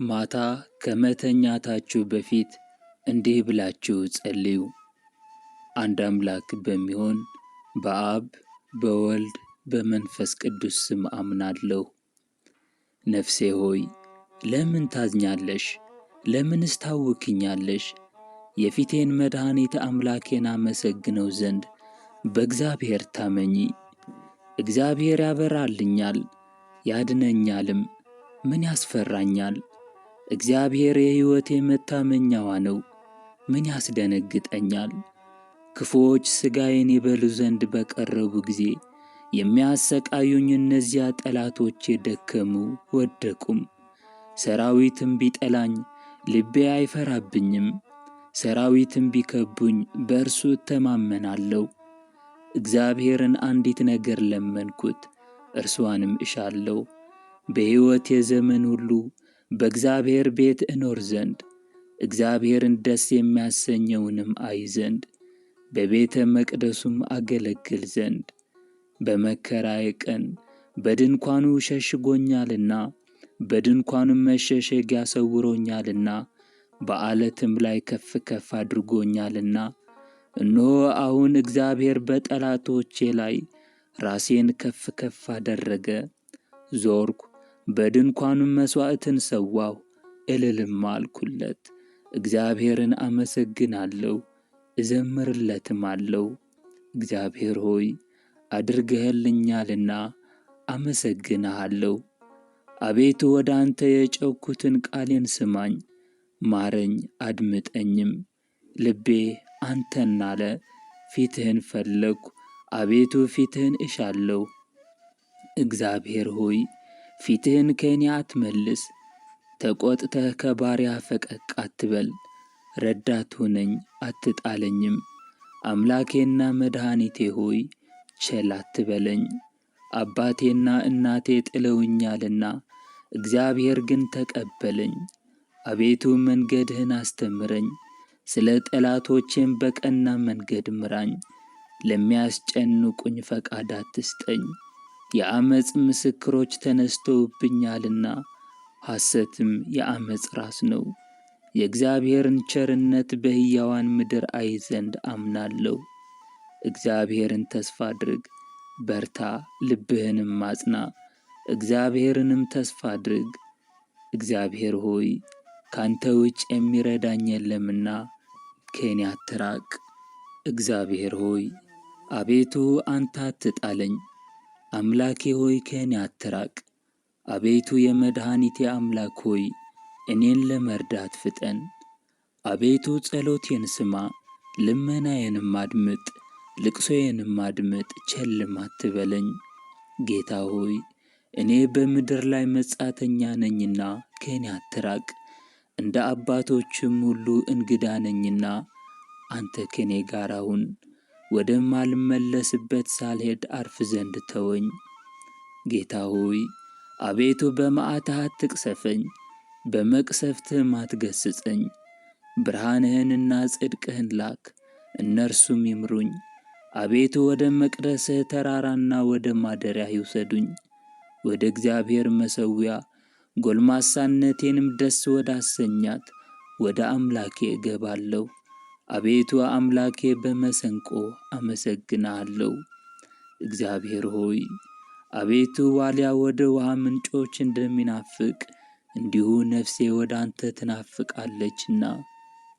ማታ ከመተኛታችሁ በፊት እንዲህ ብላችሁ ጸልዩ። አንድ አምላክ በሚሆን በአብ በወልድ በመንፈስ ቅዱስ ስም አምናለሁ። ነፍሴ ሆይ ለምን ታዝኛለሽ? ለምንስ ታውኪኛለሽ? የፊቴን መድኃኒት አምላኬን አመሰግነው ዘንድ በእግዚአብሔር ታመኚ። እግዚአብሔር ያበራልኛል ያድነኛልም፣ ምን ያስፈራኛል? እግዚአብሔር የሕይወቴ መታመኛዋ ነው፣ ምን ያስደነግጠኛል? ክፉዎች ሥጋዬን ይበሉ ዘንድ በቀረቡ ጊዜ የሚያሰቃዩኝ እነዚያ ጠላቶቼ ደከሙ ወደቁም። ሰራዊትም ቢጠላኝ ልቤ አይፈራብኝም። ሰራዊትም ቢከቡኝ በእርሱ እተማመናለሁ። እግዚአብሔርን አንዲት ነገር ለመንኩት፣ እርሷንም እሻለሁ፣ በሕይወቴ ዘመን ሁሉ በእግዚአብሔር ቤት እኖር ዘንድ እግዚአብሔርን ደስ የሚያሰኘውንም አይ ዘንድ በቤተ መቅደሱም አገለግል ዘንድ። በመከራዬ ቀን በድንኳኑ ሸሽጎኛልና በድንኳኑም መሸሸጊያ ሰውሮኛልና በዓለትም ላይ ከፍ ከፍ አድርጎኛልና። እነሆ አሁን እግዚአብሔር በጠላቶቼ ላይ ራሴን ከፍ ከፍ አደረገ። ዞርኩ፣ በድንኳኑም መሥዋዕትን ሰዋሁ፣ እልልም አልኩለት። እግዚአብሔርን አመሰግናለሁ እዘምርለትም አለው። እግዚአብሔር ሆይ አድርገህልኛልና አመሰግንሃለሁ። አቤቱ ወደ አንተ የጮኽሁትን ቃሌን ስማኝ፣ ማረኝ አድምጠኝም። ልቤ አንተን አለ፣ ፊትህን ፈለግሁ፣ አቤቱ ፊትህን እሻለሁ። እግዚአብሔር ሆይ ፊትህን ከእኔ አትመልስ፣ ተቈጥተህ ከባሪያህ ፈቀቅ አትበል። ረዳት ሁነኝ አትጣለኝም። አምላኬና መድኃኒቴ ሆይ ቸል አትበለኝ። አባቴና እናቴ ጥለውኛልና እግዚአብሔር ግን ተቀበለኝ። አቤቱ መንገድህን አስተምረኝ፣ ስለ ጠላቶቼም በቀና መንገድ ምራኝ። ለሚያስጨንቁኝ ፈቃድ አትስጠኝ። የዓመፅ ምስክሮች ተነስተውብኛልና ሐሰትም የዓመፅ ራስ ነው። የእግዚአብሔርን ቸርነት በሕያዋን ምድር አይ ዘንድ አምናለሁ። እግዚአብሔርን ተስፋ አድርግ፣ በርታ፣ ልብህንም አጽና። እግዚአብሔርንም ተስፋ አድርግ። እግዚአብሔር ሆይ ካንተ ውጭ የሚረዳኝ የለምና ከእኔ አትራቅ። እግዚአብሔር ሆይ አቤቱ አንተ አትጣለኝ። አምላኬ ሆይ ከእኔ አትራቅ። አቤቱ የመድኃኒቴ አምላክ ሆይ እኔን ለመርዳት ፍጠን። አቤቱ ጸሎቴን ስማ፣ ልመናዬንም አድምጥ፣ ልቅሶዬንም አድምጥ፣ ቸልም አትበለኝ። ጌታ ሆይ እኔ በምድር ላይ መጻተኛ ነኝና ከእኔ አትራቅ። እንደ አባቶችም ሁሉ እንግዳ ነኝና አንተ ከእኔ ጋር አሁን። ወደማልመለስበት ሳልሄድ አርፍ ዘንድ ተወኝ። ጌታ ሆይ አቤቱ በመዓትህ አትቅሰፈኝ፣ በመቅሰፍትህም አትገሥጸኝ። ብርሃንህንና ጽድቅህን ላክ፣ እነርሱም ይምሩኝ። አቤቱ ወደ መቅደስህ ተራራና ወደ ማደሪያህ ይውሰዱኝ። ወደ እግዚአብሔር መሠዊያ ጎልማሳነቴንም ደስ ወዳሰኛት ወደ አምላኬ እገባለሁ። አቤቱ አምላኬ በመሰንቆ አመሰግንሃለሁ። እግዚአብሔር ሆይ አቤቱ ዋሊያ ወደ ውሃ ምንጮች እንደሚናፍቅ እንዲሁ ነፍሴ ወደ አንተ ትናፍቃለችና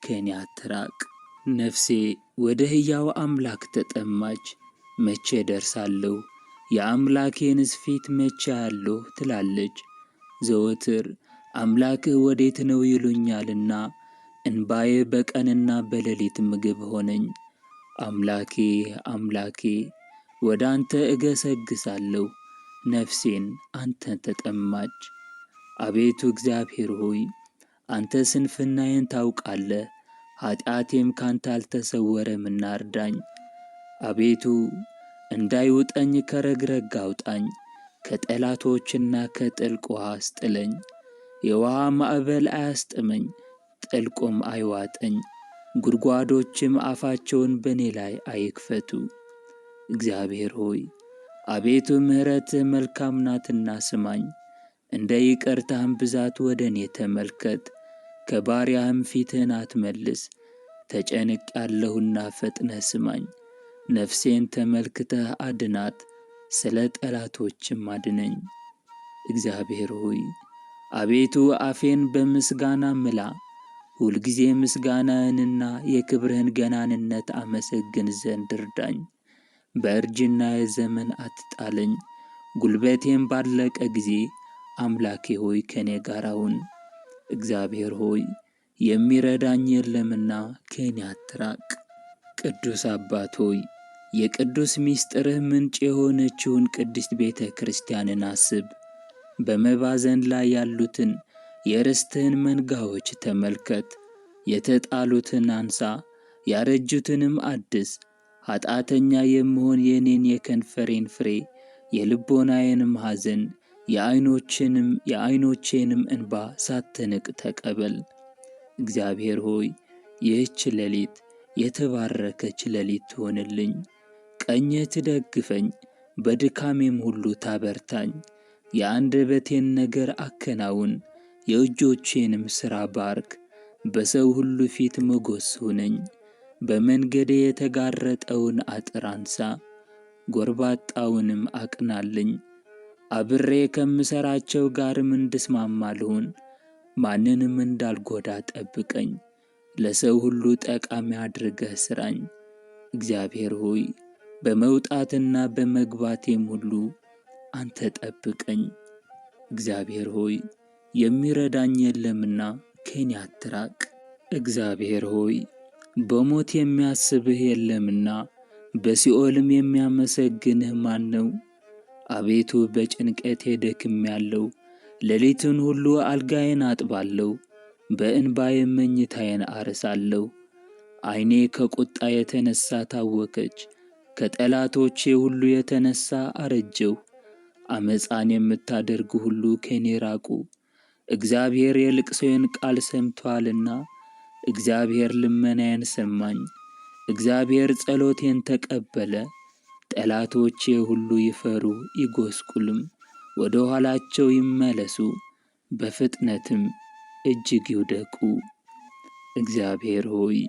ከእኔ አትራቅ። ነፍሴ ወደ ሕያው አምላክ ተጠማች፣ መቼ ደርሳለሁ? የአምላኬንስ ፊት መቼ አያለሁ ትላለች። ዘወትር አምላክህ ወዴት ነው ይሉኛልና እንባዬ በቀንና በሌሊት ምግብ ሆነኝ። አምላኬ አምላኬ ወደ አንተ እገሰግሳለሁ፣ ነፍሴን አንተን ተጠማች። አቤቱ እግዚአብሔር ሆይ አንተ ስንፍናዬን ታውቃለህ፣ ኃጢአቴም ካንተ አልተሰወረምና እርዳኝ። አቤቱ እንዳይውጠኝ ከረግረግ አውጣኝ፣ ከጠላቶችና ከጥልቅ ውሃ አስጥለኝ። የውሃ ማዕበል አያስጥመኝ፣ ጥልቁም አይዋጠኝ፣ ጉድጓዶችም አፋቸውን በእኔ ላይ አይክፈቱ። እግዚአብሔር ሆይ አቤቱ ምሕረትህ መልካም ናትና ስማኝ። እንደ ይቅርታህም ብዛት ወደ እኔ ተመልከት። ከባሪያህም ፊትህን አትመልስ። ተጨንቄአለሁና ፈጥነህ ስማኝ። ነፍሴን ተመልክተህ አድናት፣ ስለ ጠላቶችም አድነኝ። እግዚአብሔር ሆይ አቤቱ አፌን በምስጋና ምላ። ሁልጊዜ ምስጋናህንና የክብርህን ገናንነት አመሰግን ዘንድ እርዳኝ። በእርጅናዬ ዘመን አትጣለኝ። ጉልበቴም ባለቀ ጊዜ አምላኬ ሆይ ከኔ ጋር ሁን። እግዚአብሔር ሆይ የሚረዳኝ የለምና ከኔ አትራቅ። ቅዱስ አባት ሆይ የቅዱስ ምስጢርህ ምንጭ የሆነችውን ቅድስት ቤተ ክርስቲያንን አስብ። በመባዘን ላይ ያሉትን የርስትህን መንጋዎች ተመልከት። የተጣሉትን አንሳ፣ ያረጁትንም አድስ። ኃጢአተኛ የምሆን የኔን የከንፈሬን ፍሬ፣ የልቦናዬንም ሐዘን፣ የዓይኖቼንም እንባ ሳትንቅ ተቀበል። እግዚአብሔር ሆይ ይህች ሌሊት የተባረከች ሌሊት ትሆንልኝ። ቀኝህ ትደግፈኝ፣ በድካሜም ሁሉ ታበርታኝ። የአንደበቴን ነገር አከናውን፣ የእጆቼንም ሥራ ባርክ። በሰው ሁሉ ፊት ሞገስ ሁነኝ። በመንገዴ የተጋረጠውን አጥር አንሳ፣ ጎርባጣውንም አቅናልኝ። አብሬ ከምሠራቸው ጋርም እንድስማማ ልሁን። ማንንም እንዳልጎዳ ጠብቀኝ። ለሰው ሁሉ ጠቃሚ አድርገህ ሥራኝ። እግዚአብሔር ሆይ በመውጣትና በመግባቴም ሁሉ አንተ ጠብቀኝ። እግዚአብሔር ሆይ የሚረዳኝ የለምና ከኔ አትራቅ። እግዚአብሔር ሆይ በሞት የሚያስብህ የለምና በሲኦልም የሚያመሰግንህ ማን ነው? አቤቱ በጭንቀቴ ደክሜአለሁ። ሌሊቱን ሁሉ አልጋዬን አጥባለሁ፣ በእንባዬም መኝታዬን አርሳለሁ። ዓይኔ ከቁጣ የተነሣ ታወከች፣ ከጠላቶቼ ሁሉ የተነሣ አረጀሁ። ዓመፃን የምታደርጉ ሁሉ ከኔ ራቁ። እግዚአብሔር የልቅሶዬን ቃል ሰምቶአልና፣ እግዚአብሔር ልመናዬን ሰማኝ። እግዚአብሔር ጸሎቴን ተቀበለ። ጠላቶቼ ሁሉ ይፈሩ ይጐስቁልም፣ ወደ ኋላቸው ይመለሱ፣ በፍጥነትም እጅግ ይውደቁ። እግዚአብሔር ሆይ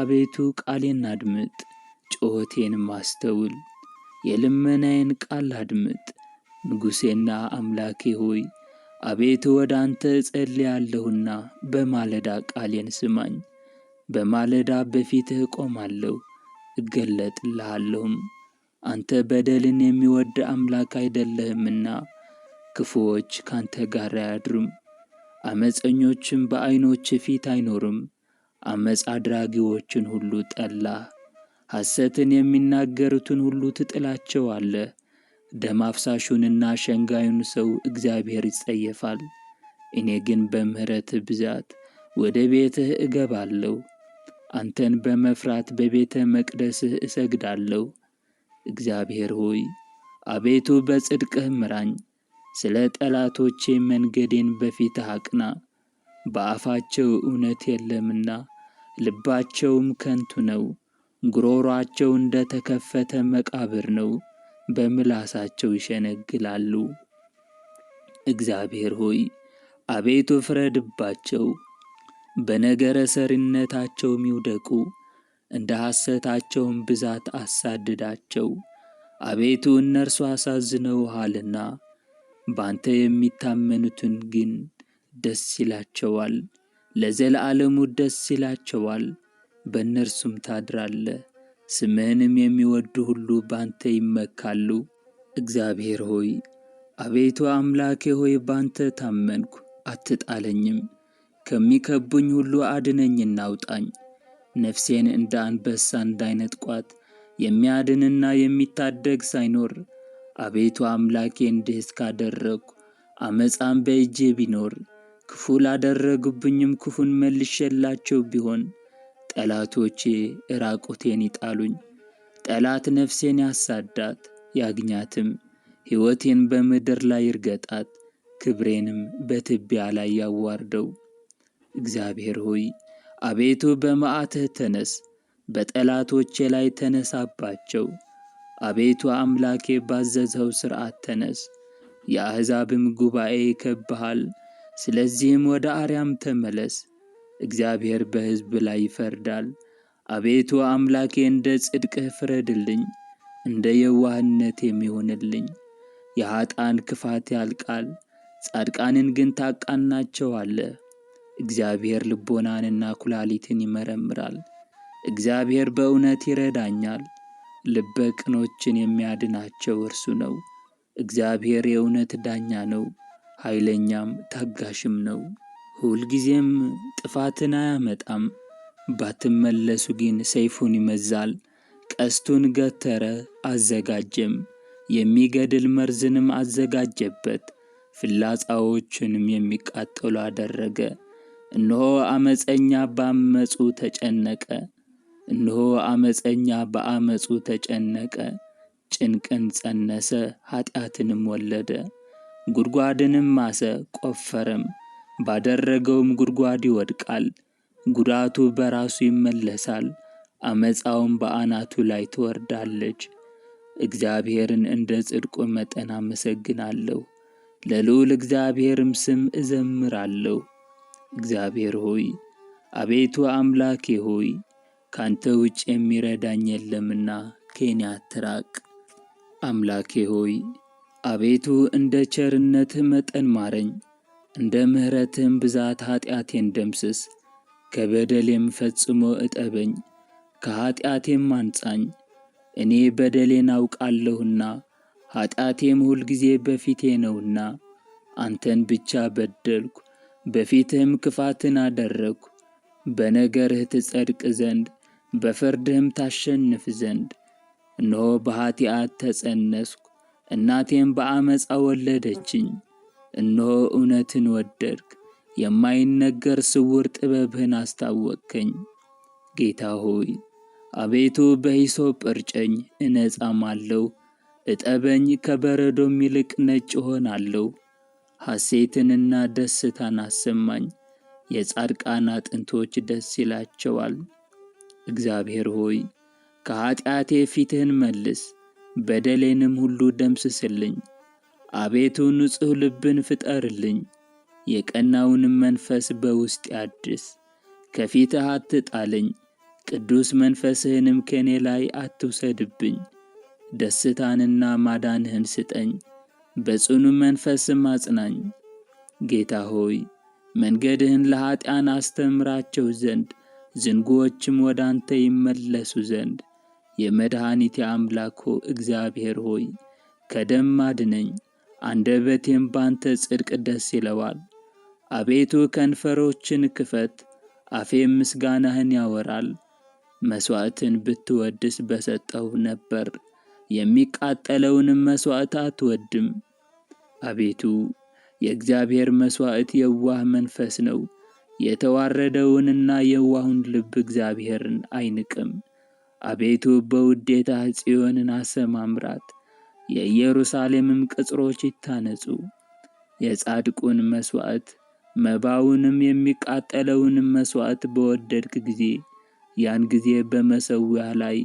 አቤቱ ቃሌን አድምጥ፣ ጩኸቴንም አስተውል። የልመናዬን ቃል አድምጥ። ንጉሤና አምላኬ ሆይ አቤቱ ወደ አንተ እጸልያለሁና በማለዳ ቃሌን ስማኝ። በማለዳ በፊትህ እቆማለሁ እገለጥልሃለሁም። አንተ በደልን የሚወድ አምላክ አይደለህምና ክፉዎች ካንተ ጋር አያድሩም። ዓመፀኞችም በዓይኖች ፊት አይኖሩም። ዓመፅ አድራጊዎችን ሁሉ ጠላህ። ሐሰትን የሚናገሩትን ሁሉ ትጥላቸዋለህ። ደም አፍሳሹንና ሸንጋዩን ሰው እግዚአብሔር ይጸየፋል። እኔ ግን በምሕረትህ ብዛት ወደ ቤትህ እገባለሁ። አንተን በመፍራት በቤተ መቅደስህ እሰግዳለሁ። እግዚአብሔር ሆይ አቤቱ በጽድቅህ ምራኝ። ስለ ጠላቶቼ መንገዴን በፊትህ አቅና። በአፋቸው እውነት የለምና ልባቸውም ከንቱ ነው። ጉሮሮአቸው እንደ ተከፈተ መቃብር ነው፣ በምላሳቸው ይሸነግላሉ። እግዚአብሔር ሆይ አቤቱ ፍረድባቸው፣ በነገረ ሰሪነታቸውም ይውደቁ። እንደ ሐሰታቸውም ብዛት አሳድዳቸው። አቤቱ እነርሱ አሳዝነውሃልና፣ ባንተ የሚታመኑትን ግን ደስ ይላቸዋል። ለዘላለሙ ደስ ይላቸዋል፣ በእነርሱም ታድራለህ። ስምህንም የሚወዱ ሁሉ ባንተ ይመካሉ። እግዚአብሔር ሆይ አቤቱ አምላኬ ሆይ ባንተ ታመንኩ፣ አትጣለኝም። ከሚከቡኝ ሁሉ አድነኝና አውጣኝ። ነፍሴን እንደ አንበሳ እንዳይነጥቋት የሚያድንና የሚታደግ ሳይኖር፣ አቤቱ አምላኬ እንዲህ እስካደረግሁ ዓመፃም በእጄ ቢኖር፣ ክፉ ላደረጉብኝም ክፉን መልሼላቸው ቢሆን፣ ጠላቶቼ ዕራቁቴን ይጣሉኝ። ጠላት ነፍሴን ያሳዳት ያግኛትም፣ ሕይወቴን በምድር ላይ ይርገጣት፣ ክብሬንም በትቢያ ላይ ያዋርደው። እግዚአብሔር ሆይ አቤቱ በመዓትህ ተነስ፣ በጠላቶቼ ላይ ተነሳባቸው። አቤቱ አምላኬ ባዘዝኸው ሥርዓት ተነስ። የአሕዛብም ጉባኤ ይከብብሃል። ስለዚህም ወደ አርያም ተመለስ። እግዚአብሔር በሕዝብ ላይ ይፈርዳል። አቤቱ አምላኬ እንደ ጽድቅህ ፍረድልኝ፣ እንደ የዋህነቴም ይሁንልኝ። የኀጥኣን ክፋት ያልቃል፣ ጻድቃንን ግን ታቃናቸዋለህ። እግዚአብሔር ልቦናንና ኩላሊትን ይመረምራል። እግዚአብሔር በእውነት ይረዳኛል። ልበ ቅኖችን የሚያድናቸው እርሱ ነው። እግዚአብሔር የእውነት ዳኛ ነው፣ ኃይለኛም ታጋሽም ነው። ሁልጊዜም ጥፋትን አያመጣም። ባትመለሱ ግን ሰይፉን ይመዝዛል፣ ቀስቱን ገተረ አዘጋጀም፣ የሚገድል መርዝንም አዘጋጀበት፣ ፍላጻዎቹንም የሚቃጠሉ አደረገ። እነሆ ዓመፀኛ በዓመፁ ተጨነቀ፣ እነሆ ዓመፀኛ በዓመፁ ተጨነቀ። ጭንቅን ጸነሰ፣ ኃጢአትንም ወለደ። ጉድጓድንም ማሰ፣ ቆፈረም፣ ባደረገውም ጉድጓድ ይወድቃል። ጉዳቱ በራሱ ይመለሳል፣ ዓመፃውም በአናቱ ላይ ትወርዳለች። እግዚአብሔርን እንደ ጽድቁ መጠን አመሰግናለሁ፣ ለልዑል እግዚአብሔርም ስም እዘምራለሁ። እግዚአብሔር ሆይ፣ አቤቱ አምላኬ ሆይ፣ ካንተ ውጭ የሚረዳኝ የለምና ከኔ አትራቅ። አምላኬ ሆይ፣ አቤቱ እንደ ቸርነትህ መጠን ማረኝ፣ እንደ ምሕረትህም ብዛት ኃጢአቴን ደምስስ። ከበደሌም ፈጽሞ እጠበኝ፣ ከኃጢአቴም አንጻኝ። እኔ በደሌን አውቃለሁና ኃጢአቴም ሁልጊዜ በፊቴ ነውና። አንተን ብቻ በደልኩ፣ በፊትህም ክፋትን አደረግሁ። በነገርህ ትጸድቅ ዘንድ በፍርድህም ታሸንፍ ዘንድ። እነሆ በኃጢአት ተጸነስኩ፣ እናቴም በዓመፃ ወለደችኝ። እነሆ እውነትን ወደድክ፣ የማይነገር ስውር ጥበብህን አስታወቅከኝ። ጌታ ሆይ፣ አቤቱ በሂሶጵ እርጨኝ እነጻማለሁ። እጠበኝ፣ ከበረዶም ይልቅ ነጭ እሆናለሁ። ሐሴትንና ደስታን አሰማኝ፣ የጻድቃን አጥንቶች ደስ ይላቸዋል። እግዚአብሔር ሆይ፣ ከኃጢአቴ ፊትህን መልስ፣ በደሌንም ሁሉ ደምስስልኝ። አቤቱ ንጹሕ ልብን ፍጠርልኝ፣ የቀናውንም መንፈስ በውስጤ አድስ። ከፊትህ አትጣለኝ፣ ቅዱስ መንፈስህንም ከኔ ላይ አትውሰድብኝ። ደስታንና ማዳንህን ስጠኝ፣ በጽኑ መንፈስም አጽናኝ። ጌታ ሆይ፣ መንገድህን ለኀጥኣን አስተምራቸው ዘንድ ዝንጉዎችም ወደ አንተ ይመለሱ ዘንድ። የመድኃኒቴ አምላክ እግዚአብሔር ሆይ፣ ከደም አድነኝ፣ አንደበቴም ባንተ ጽድቅ ደስ ይለዋል። አቤቱ ከንፈሮችን ክፈት፣ አፌም ምስጋናህን ያወራል። መሥዋዕትን ብትወድስ በሰጠሁ ነበር፣ የሚቃጠለውንም መሥዋዕት አትወድም። አቤቱ የእግዚአብሔር መሥዋዕት የዋህ መንፈስ ነው፣ የተዋረደውንና የዋሁን ልብ እግዚአብሔርን አይንቅም። አቤቱ በውዴታህ ጽዮንን አሰማምራት፣ የኢየሩሳሌምም ቅጽሮች ይታነጹ። የጻድቁን መሥዋዕት መባውንም የሚቃጠለውንም መሥዋዕት በወደድክ ጊዜ ያን ጊዜ በመሠዊያህ ላይ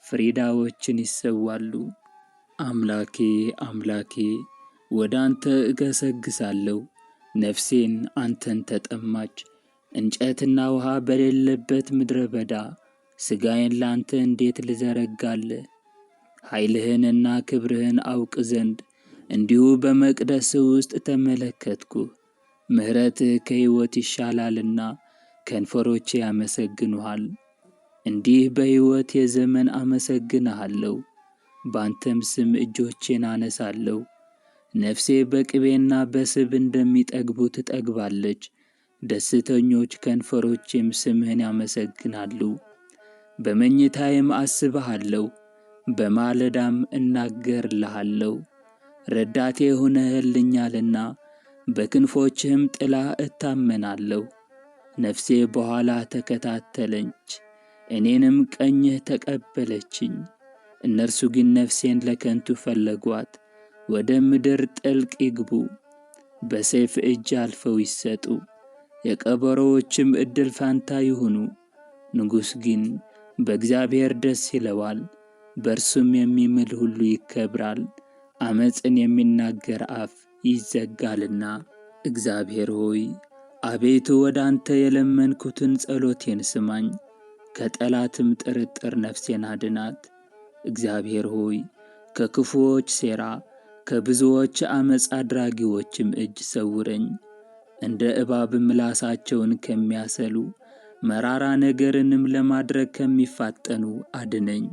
ፍሪዳዎችን ይሰዋሉ። አምላኬ አምላኬ፣ ወደ አንተ እገሰግሳለሁ። ነፍሴን አንተን ተጠማች። እንጨትና ውሃ በሌለበት ምድረ በዳ ሥጋዬን ላንተ እንዴት ልዘረጋለህ? ኃይልህንና ክብርህን አውቅ ዘንድ እንዲሁ በመቅደስህ ውስጥ ተመለከትኩህ። ምሕረትህ ከሕይወት ይሻላልና ከንፈሮቼ ያመሰግኑሃል። እንዲህ በሕይወቴ ዘመን አመሰግንሃለሁ፣ ባንተም ስም እጆቼን አነሳለሁ። ነፍሴ በቅቤና በስብ እንደሚጠግቡ ትጠግባለች፣ ደስተኞች ከንፈሮቼም ስምህን ያመሰግናሉ። በመኝታዬም አስብሃለሁ፣ በማለዳም እናገርልሃለሁ። ረዳቴ ሆነህልኛልና በክንፎችህም ጥላ እታመናለሁ። ነፍሴ በኋላ ተከታተለች፣ እኔንም ቀኝህ ተቀበለችኝ። እነርሱ ግን ነፍሴን ለከንቱ ፈለጓት፣ ወደ ምድር ጥልቅ ይግቡ፣ በሰይፍ እጅ አልፈው ይሰጡ፣ የቀበሮዎችም ዕድል ፋንታ ይሁኑ። ንጉሥ ግን በእግዚአብሔር ደስ ይለዋል፣ በእርሱም የሚምል ሁሉ ይከብራል። ዓመፅን የሚናገር አፍ ይዘጋልና። እግዚአብሔር ሆይ አቤቱ ወደ አንተ የለመንኩትን ጸሎቴን ስማኝ፣ ከጠላትም ጥርጥር ነፍሴን አድናት። እግዚአብሔር ሆይ ከክፉዎች ሴራ ከብዙዎች ዓመፅ አድራጊዎችም እጅ ሰውረኝ። እንደ እባብ ምላሳቸውን ከሚያሰሉ መራራ ነገርንም ለማድረግ ከሚፋጠኑ አድነኝ።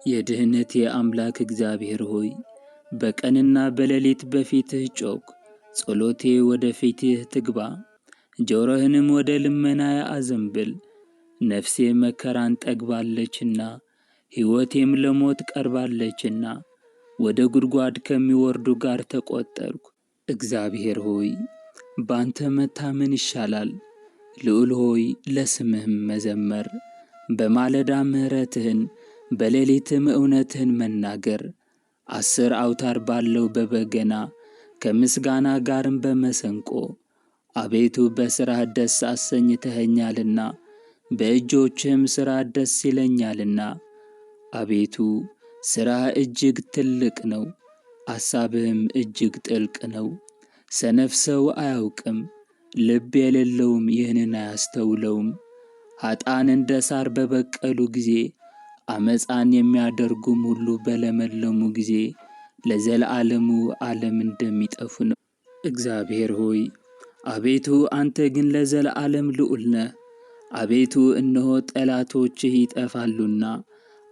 የድኅነቴ አምላክ እግዚአብሔር ሆይ በቀንና በሌሊት በፊትህ ጮኽሁ። ጸሎቴ ወደ ፊትህ ትግባ፣ ጆሮህንም ወደ ልመናዬ አዘንብል። ነፍሴ መከራን ጠግባለችና ሕይወቴም ለሞት ቀርባለችና ወደ ጉድጓድ ከሚወርዱ ጋር ተቈጠርኩ። እግዚአብሔር ሆይ ባንተ መታመን ይሻላል። ልዑል ሆይ ለስምህም መዘመር፣ በማለዳ ምሕረትህን በሌሊትም እውነትህን መናገር። 10 አውታር ባለው በበገና ከምስጋና ጋርም በመሰንቆ አቤቱ በሥራህ ደስ አሰኝተኸኛልና በእጆችህም ሥራ ደስ ይለኛልና። አቤቱ ሥራህ እጅግ ትልቅ ነው፣ አሳብህም እጅግ ጥልቅ ነው። ሰነፍ ሰው አያውቅም፣ ልብ የሌለውም ይህንን አያስተውለውም። ኀጥኣን እንደ ሣር በበቀሉ ጊዜ፣ ዓመፃን የሚያደርጉም ሁሉ በለመለሙ ጊዜ ለዘለዓለሙ ዓለም እንደሚጠፉ ነው። እግዚአብሔር ሆይ አቤቱ አንተ ግን ለዘለዓለም ልዑል ነህ። አቤቱ እነሆ ጠላቶችህ ይጠፋሉና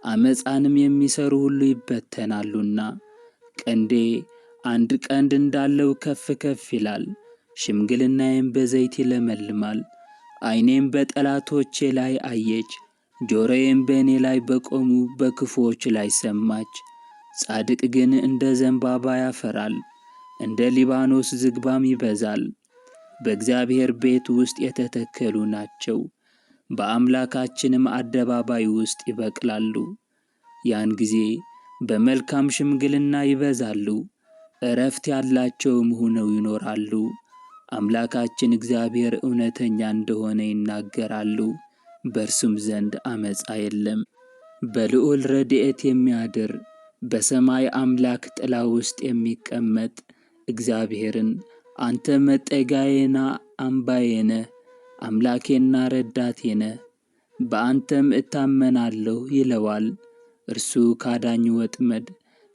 ዓመፃንም የሚሠሩ ሁሉ ይበተናሉና። ቀንዴ አንድ ቀንድ እንዳለው ከፍ ከፍ ይላል፣ ሽምግልናዬም በዘይት ይለመልማል። ዓይኔም በጠላቶቼ ላይ አየች፣ ጆሮዬም በእኔ ላይ በቆሙ በክፉዎች ላይ ሰማች። ጻድቅ ግን እንደ ዘንባባ ያፈራል፣ እንደ ሊባኖስ ዝግባም ይበዛል። በእግዚአብሔር ቤት ውስጥ የተተከሉ ናቸው፣ በአምላካችንም አደባባይ ውስጥ ይበቅላሉ። ያን ጊዜ በመልካም ሽምግልና ይበዛሉ፣ ዕረፍት ያላቸውም ሆነው ይኖራሉ። አምላካችን እግዚአብሔር እውነተኛ እንደሆነ ይናገራሉ፣ በእርሱም ዘንድ ዓመፃ የለም። በልዑል ረድኤት የሚያድር በሰማይ አምላክ ጥላ ውስጥ የሚቀመጥ እግዚአብሔርን አንተ መጠጊያዬና አምባዬ ነህ፣ አምላኬና ረዳቴ ነህ፣ በአንተም እታመናለሁ ይለዋል። እርሱ ካዳኝ ወጥመድ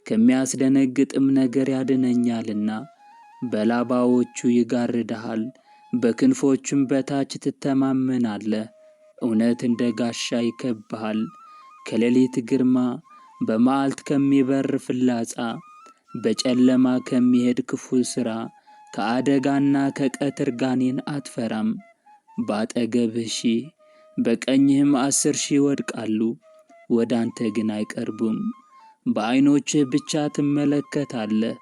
ከሚያስደነግጥም ነገር ያድነኛልና። በላባዎቹ ይጋርድሃል፣ በክንፎቹም በታች ትተማመናለህ። እውነት እንደ ጋሻ ይከብብሃል። ከሌሊት ግርማ፣ በመዓልት ከሚበር ፍላጻ፣ በጨለማ ከሚሄድ ክፉ ሥራ፣ ከአደጋና ከቀትር ጋኔን አትፈራም። በአጠገብህ 1000 በቀኝህም 10,000 ይወድቃሉ፣ ወደ አንተ ግን አይቀርቡም። በዐይኖችህ ብቻ ትመለከታለህ፣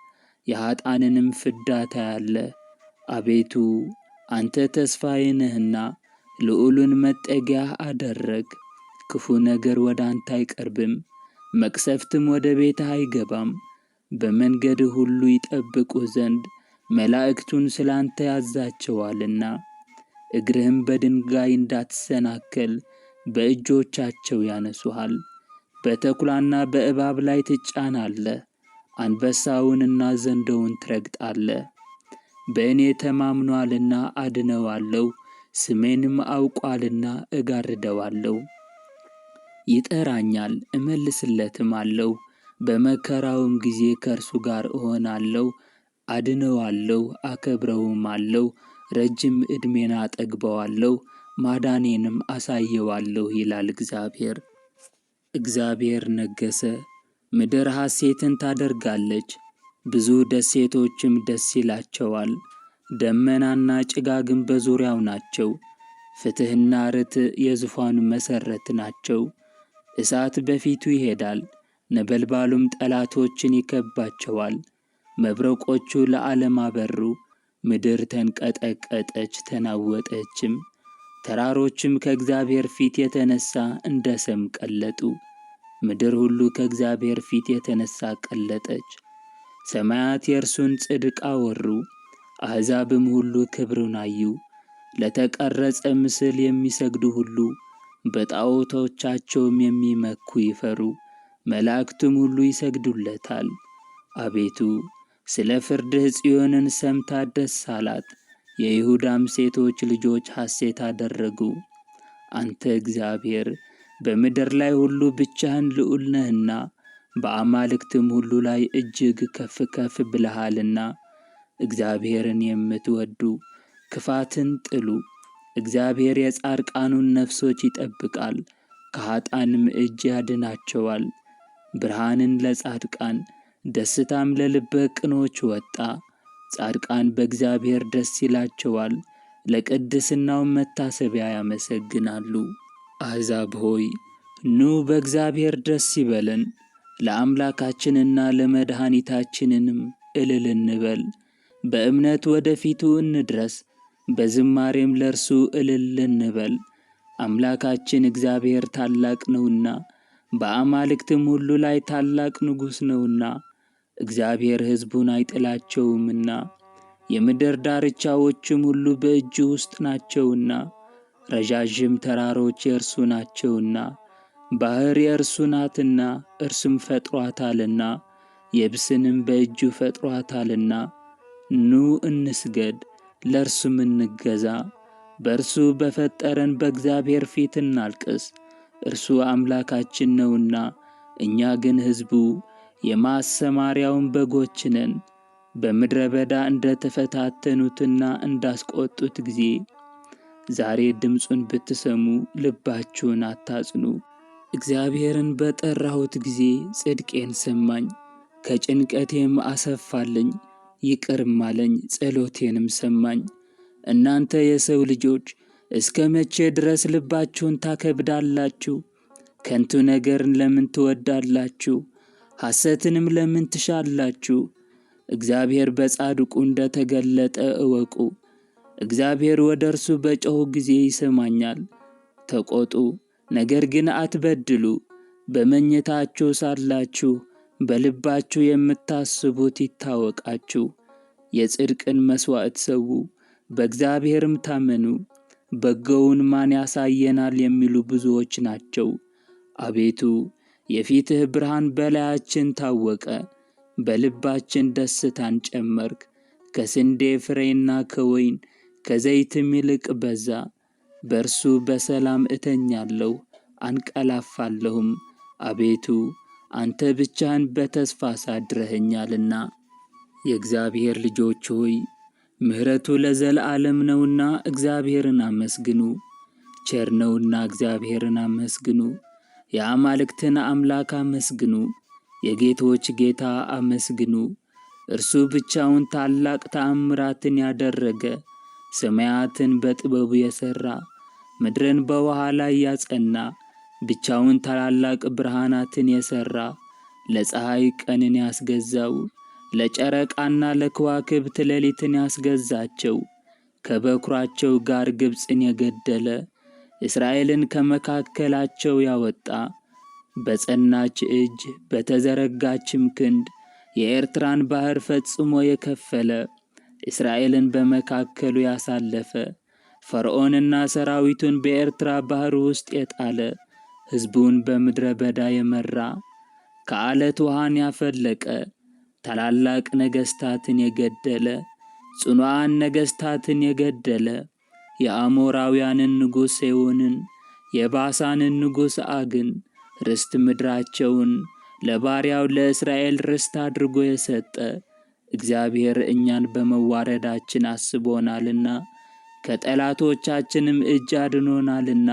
የኀጥኣንንም ፍዳ ታያለህ። አቤቱ አንተ ተስፋዬ ነህና ልዑሉን መጠጊያህ አደረግ። ክፉ ነገር ወደ አንተ አይቀርብም፣ መቅሰፍትም ወደ ቤትህ አይገባም። በመንገድህ ሁሉ ይጠብቁህ ዘንድ መላእክቱን ስለ አንተ ያዝዛቸዋልና። እግርህም በድንጋይ እንዳትሰናከል በእጆቻቸው ያነሱሃል። በተኵላና በእባብ ላይ ትጫናለህ፣ አንበሳውንና ዘንዶውን ትረግጣለህ። በእኔ ተማምኖአልና አድነዋለሁ፣ ስሜንም አውቋልና እጋርደዋለሁ። ይጠራኛል እመልስለትማለሁ፣ በመከራውም ጊዜ ከእርሱ ጋር እሆናለሁ። አድነዋለሁ አከብረውማለሁ፣ ረጅም ዕድሜን አጠግበዋለሁ፣ ማዳኔንም አሳየዋለሁ ይላል እግዚአብሔር። እግዚአብሔር ነገሠ፣ ምድር ሐሴትን ታደርጋለች፣ ብዙ ደሴቶችም ደስ ይላቸዋል። ደመናና ጭጋግም በዙሪያው ናቸው። ፍትሕና ርትዕ የዙፋኑ መሠረት ናቸው። እሳት በፊቱ ይሄዳል፣ ነበልባሉም ጠላቶችን ይከብባቸዋል። መብረቆቹ ለዓለም አበሩ፣ ምድር ተንቀጠቀጠች ተናወጠችም። ተራሮችም ከእግዚአብሔር ፊት የተነሣ እንደ ሰም ቀለጡ። ምድር ሁሉ ከእግዚአብሔር ፊት የተነሣ ቀለጠች። ሰማያት የእርሱን ጽድቅ አወሩ፣ አሕዛብም ሁሉ ክብሩን አዩ። ለተቀረጸ ምስል የሚሰግዱ ሁሉ በጣዖቶቻቸውም የሚመኩ ይፈሩ። መላእክቱም ሁሉ ይሰግዱለታል። አቤቱ ስለ ፍርድህ ጽዮንን ሰምታ ደስ አላት፣ የይሁዳም ሴቶች ልጆች ሐሴት አደረጉ። አንተ እግዚአብሔር በምድር ላይ ሁሉ ብቻህን ልዑል ነህና፣ በአማልክትም ሁሉ ላይ እጅግ ከፍ ከፍ ብለሃልና። እግዚአብሔርን የምትወዱ ክፋትን ጥሉ። እግዚአብሔር የጻድቃኑን ነፍሶች ይጠብቃል፣ ከኃጥአንም እጅ ያድናቸዋል። ብርሃንን ለጻድቃን ደስታም ለልበ ቅኖች ወጣ። ጻድቃን በእግዚአብሔር ደስ ይላቸዋል፣ ለቅድስናውም መታሰቢያ ያመሰግናሉ። አሕዛብ ሆይ ኑ በእግዚአብሔር ደስ ይበለን፣ ለአምላካችንና ለመድኃኒታችንንም እልል እንበል። በእምነት ወደ ፊቱ እንድረስ፣ በዝማሬም ለእርሱ እልል እንበል። አምላካችን እግዚአብሔር ታላቅ ነውና፣ በአማልክትም ሁሉ ላይ ታላቅ ንጉሥ ነውና። እግዚአብሔር ሕዝቡን አይጥላቸውምና፣ የምድር ዳርቻዎችም ሁሉ በእጁ ውስጥ ናቸውና። ረዣዥም ተራሮች የእርሱ ናቸውና፣ ባሕር የእርሱ ናትና፣ እርሱም ፈጥሮአታልና፣ የብስንም በእጁ ፈጥሮአታልና። ኑ እንስገድ፣ ለእርሱም እንገዛ፣ በእርሱ በፈጠረን በእግዚአብሔር ፊት እናልቅስ። እርሱ አምላካችን ነውና፣ እኛ ግን ሕዝቡ የማሰማሪያውን በጎች ነን። በምድረ በዳ እንደ ተፈታተኑትና እንዳስቆጡት ጊዜ ዛሬ ድምፁን ብትሰሙ ልባችሁን አታጽኑ። እግዚአብሔርን በጠራሁት ጊዜ ጽድቄን ሰማኝ፣ ከጭንቀቴም አሰፋልኝ፣ ይቅርም አለኝ፣ ጸሎቴንም ሰማኝ። እናንተ የሰው ልጆች እስከ መቼ ድረስ ልባችሁን ታከብዳላችሁ? ከንቱ ነገርን ለምን ትወዳላችሁ? ሐሰትንም ለምን ትሻላችሁ? እግዚአብሔር በጻድቁ እንደ ተገለጠ እወቁ። እግዚአብሔር ወደ እርሱ በጮኹ ጊዜ ይሰማኛል። ተቆጡ፣ ነገር ግን አትበድሉ። በመኝታችሁ ሳላችሁ በልባችሁ የምታስቡት ይታወቃችሁ። የጽድቅን መሥዋዕት ሰዉ፣ በእግዚአብሔርም ታመኑ። በጎውን ማን ያሳየናል የሚሉ ብዙዎች ናቸው። አቤቱ የፊትህ ብርሃን በላያችን ታወቀ፣ በልባችን ደስታን ጨመርክ። ከስንዴ ፍሬና ከወይን ከዘይትም ይልቅ በዛ። በእርሱ በሰላም እተኛለሁ አንቀላፋለሁም። አቤቱ አንተ ብቻህን በተስፋ አሳድረኸኛልና። የእግዚአብሔር ልጆች ሆይ ምሕረቱ ለዘለዓለም ነውና እግዚአብሔርን አመስግኑ። ቸር ነውና እግዚአብሔርን አመስግኑ። የአማልክትን አምላክ አመስግኑ። የጌቶች ጌታ አመስግኑ። እርሱ ብቻውን ታላቅ ተአምራትን ያደረገ፣ ሰማያትን በጥበቡ የሠራ፣ ምድርን በውኃ ላይ ያጸና፣ ብቻውን ታላላቅ ብርሃናትን የሠራ፣ ለፀሐይ ቀንን ያስገዛው፣ ለጨረቃና ለከዋክብት ሌሊትን ያስገዛቸው፣ ከበኵራቸው ጋር ግብፅን የገደለ፣ እስራኤልን ከመካከላቸው ያወጣ፣ በጸናች እጅ በተዘረጋችም ክንድ የኤርትራን ባሕር ፈጽሞ የከፈለ፣ እስራኤልን በመካከሉ ያሳለፈ፣ ፈርዖንና ሰራዊቱን በኤርትራ ባሕር ውስጥ የጣለ፣ ሕዝቡን በምድረ በዳ የመራ፣ ከዓለት ውሃን ያፈለቀ፣ ታላላቅ ነገሥታትን የገደለ፣ ጽኑዓን ነገሥታትን የገደለ፣ የአሞራውያንን ንጉሥ ሴዎንን፣ የባሳንን ንጉሥ ዐግን፣ ርስት ምድራቸውን ለባሪያው ለእስራኤል ርስት አድርጎ የሰጠ፣ እግዚአብሔር እኛን በመዋረዳችን አስቦናልና ከጠላቶቻችንም እጅ አድኖናልና።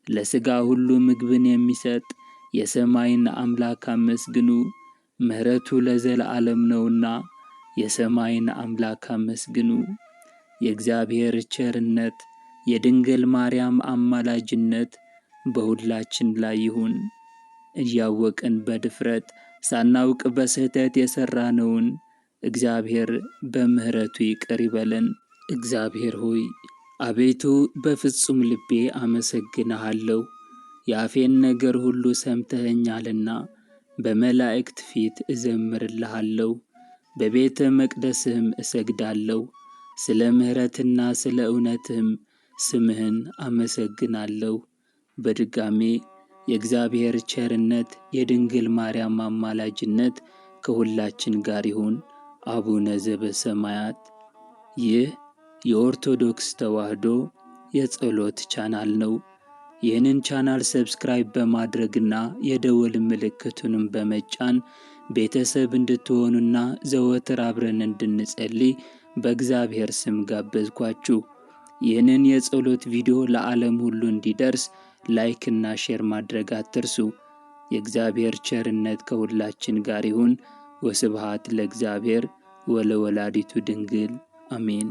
ለሥጋ ሁሉ ምግብን የሚሰጥ የሰማይን አምላክ አመስግኑ። ምሕረቱ ለዘለዓለም ነውና የሰማይን አምላክ አመስግኑ። የእግዚአብሔር ቸርነት፣ የድንግል ማርያም አማላጅነት በሁላችን ላይ ይሁን። እያወቅን በድፍረት ሳናውቅ በስህተት የሠራነውን እግዚአብሔር በምሕረቱ ይቅር ይበለን። እግዚአብሔር ሆይ አቤቱ በፍጹም ልቤ አመሰግንሃለሁ። የአፌን ነገር ሁሉ ሰምተኸኛልና በመላእክት ፊት እዘምርልሃለሁ፣ በቤተ መቅደስህም እሰግዳለሁ። ስለ ምሕረትና ስለ እውነትህም ስምህን አመሰግናለሁ። በድጋሜ የእግዚአብሔር ቸርነት፣ የድንግል ማርያም አማላጅነት ከሁላችን ጋር ይሁን። አቡነ ዘበሰማያት። ይህ የኦርቶዶክስ ተዋሕዶ የጸሎት ቻናል ነው። ይህንን ቻናል ሰብስክራይብ በማድረግና የደወል ምልክቱንም በመጫን ቤተሰብ እንድትሆኑና ዘወትር አብረን እንድንጸልይ በእግዚአብሔር ስም ጋበዝኳችሁ። ይህንን የጸሎት ቪዲዮ ለዓለም ሁሉ እንዲደርስ ላይክና ሼር ማድረግ አትርሱ። የእግዚአብሔር ቸርነት ከሁላችን ጋር ይሁን። ወስብሐት ለእግዚአብሔር ወለወላዲቱ ድንግል አሜን።